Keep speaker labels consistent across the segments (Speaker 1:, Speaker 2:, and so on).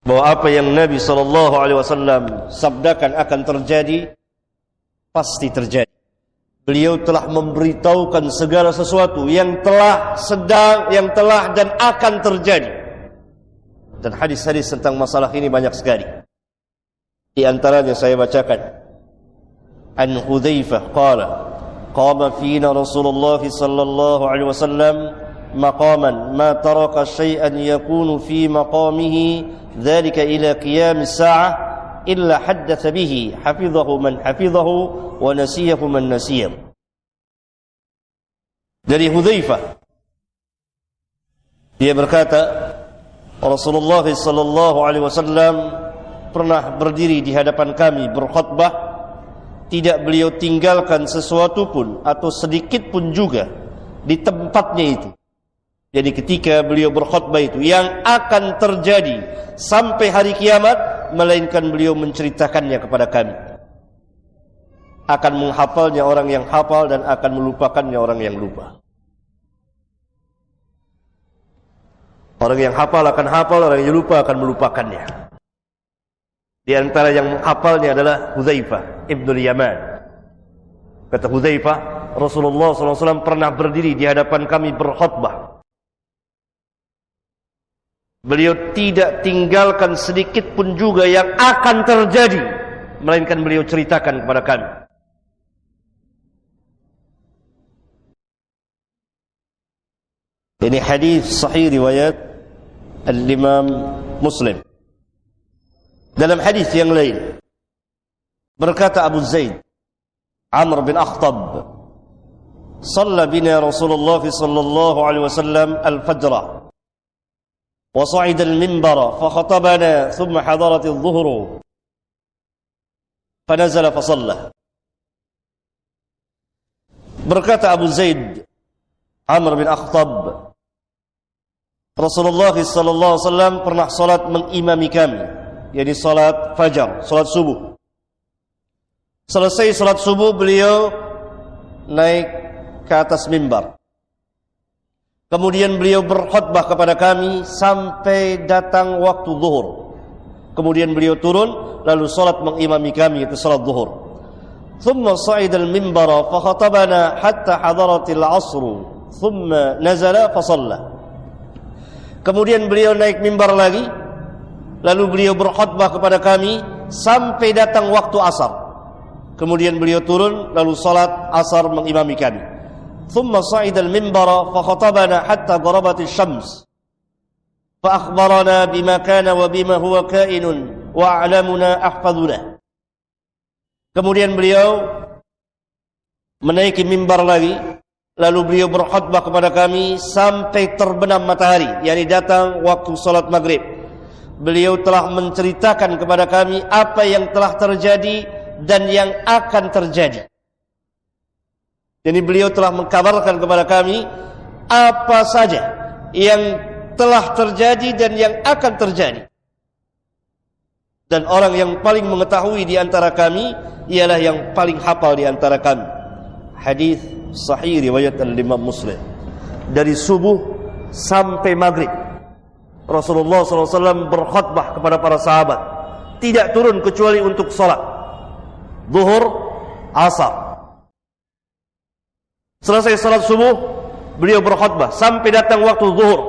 Speaker 1: bahwa apa yang Nabi SAW sabdakan akan terjadi, pasti terjadi. Beliau telah memberitahukan segala sesuatu yang telah, sedang, yang telah dan akan terjadi. Dan hadis-hadis tentang masalah ini banyak sekali. Di antaranya saya bacakan. An Hudzaifah qala qama fina Rasulullah sallallahu alaihi wasallam maqaman ma taraka syai'an yakunu fi maqamihi dzalika ila qiyam as-sa'ah illa haddatsa bihi hafizahu man hafizahu wa nasiyahu man nasiyahu. Dari Hudzaifah, dia berkata, Rasulullah sallallahu alaihi wasallam pernah berdiri di hadapan kami berkhutbah, tidak beliau tinggalkan sesuatu pun atau sedikit pun juga di tempatnya itu. Jadi ketika beliau berkhutbah itu yang akan terjadi sampai hari kiamat, melainkan beliau menceritakannya kepada kami. Akan menghafalnya orang yang hafal dan akan melupakannya orang yang lupa. Orang yang hafal akan hafal, orang yang lupa akan melupakannya. Di antara yang menghafalnya adalah Hudzaifah Ibnul Yaman. Kata Hudzaifah, Rasulullah SAW pernah berdiri di hadapan kami berkhutbah. Beliau tidak tinggalkan sedikit pun juga yang akan terjadi, melainkan beliau ceritakan kepada kami. Ini hadis sahih riwayat Al-Imam Muslim. Dalam hadis yang lain berkata Abu Zaid Amr bin Akhtab, "Shalla bina Rasulullah sallallahu alaihi wasallam al-fajr wa sa'ida al-minbar fa khatabana thumma hadarat adh-dhuhr fa nazala fa shalla." Berkata Abu Zaid Amr bin Akhtab, Rasulullah sallallahu alaihi wasallam pernah salat mengimami kami, yakni salat fajar, salat subuh. Selesai salat subuh beliau naik ke atas mimbar. Kemudian beliau berkhutbah kepada kami sampai datang waktu zuhur. Kemudian beliau turun lalu salat mengimami kami, itu salat zuhur. Thumma sa'ida al-minbara fa khatabana hatta hadaratil 'asr, thumma nazala fa shalla. Kemudian beliau naik mimbar lagi, lalu beliau berkhutbah kepada kami sampai datang waktu asar. Kemudian beliau turun lalu salat asar mengimami kami. Thumma sa'ida al-minbara fa khatabana hatta gharabat asy-syams. Fa akhbarana bima kana wa bima huwa kainun wa a'lamuna ahfazuna. Kemudian beliau menaiki mimbar lagi, lalu beliau berkhutbah kepada kami sampai terbenam matahari, yakni datang waktu salat maghrib. Beliau telah menceritakan kepada kami apa yang telah terjadi dan yang akan terjadi. Jadi beliau telah mengkabarkan kepada kami apa saja yang telah terjadi dan yang akan terjadi. Dan orang yang paling mengetahui di antara kami ialah yang paling hafal di antara kami. Hadis sahih riwayat Al-Imam Muslim. Dari subuh sampai maghrib Rasulullah SAW berkhutbah kepada para sahabat, tidak turun kecuali untuk salat zuhur, asar. Selesai salat subuh beliau berkhutbah sampai datang waktu zuhur.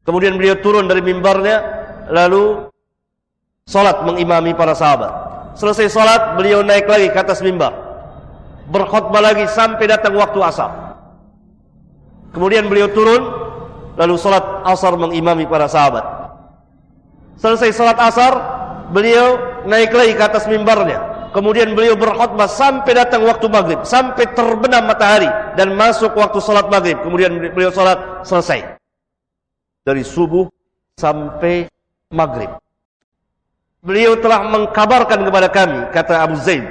Speaker 1: Kemudian beliau turun dari mimbarnya lalu salat mengimami para sahabat. Selesai salat beliau naik lagi ke atas mimbar, berkhutbah lagi sampai datang waktu asar. Kemudian beliau turun lalu salat asar mengimami para sahabat. Selesai salat asar beliau naik lagi ke atas mimbarnya. Kemudian beliau berkhutbah sampai datang waktu maghrib, sampai terbenam matahari dan masuk waktu salat maghrib. Kemudian beliau salat selesai. Dari subuh sampai maghrib beliau telah mengkabarkan kepada kami, kata Abu Zaid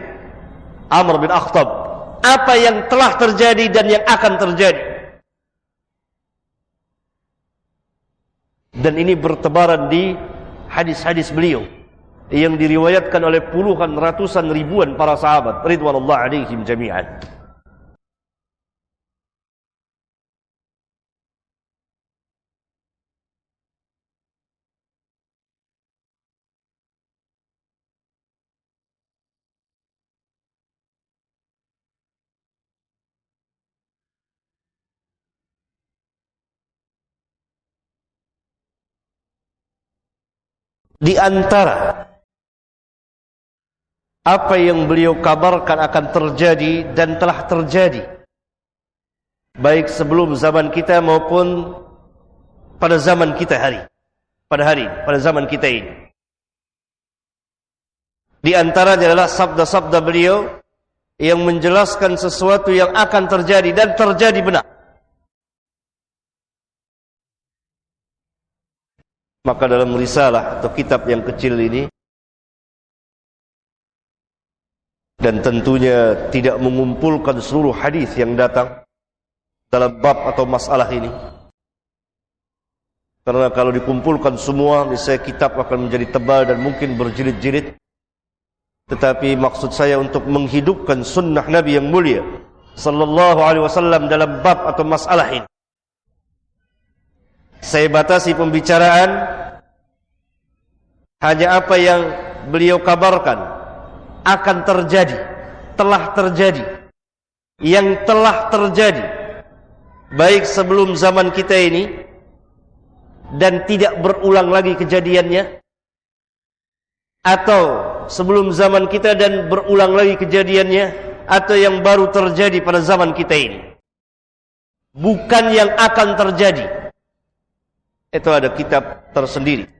Speaker 1: Amr bin Akhtab, apa yang telah terjadi dan yang akan terjadi. Dan ini bertebaran di hadis-hadis beliau yang diriwayatkan oleh puluhan, ratusan, ribuan para sahabat ridwanullah alaihim jami'an. Di antara apa yang beliau kabarkan akan terjadi dan telah terjadi, baik sebelum zaman kita maupun pada zaman kita pada zaman kita ini. Di antaranya adalah sabda-sabda beliau yang menjelaskan sesuatu yang akan terjadi dan terjadi benar. Maka dalam risalah atau kitab yang kecil ini, dan tentunya tidak mengumpulkan seluruh hadis yang datang dalam bab atau masalah ini, karena kalau dikumpulkan semua, misalnya kitab akan menjadi tebal dan mungkin berjilid-jilid. Tetapi maksud saya untuk menghidupkan sunnah Nabi yang mulia sallallahu alaihi wasallam dalam bab atau masalah ini. Saya batasi pembicaraan hanya apa yang beliau kabarkan akan terjadi, telah terjadi, yang telah terjadi baik sebelum zaman kita ini dan tidak berulang lagi kejadiannya, atau sebelum zaman kita dan berulang lagi kejadiannya, atau yang baru terjadi pada zaman kita ini. Bukan yang akan terjadi. Itu ada kitab tersendiri.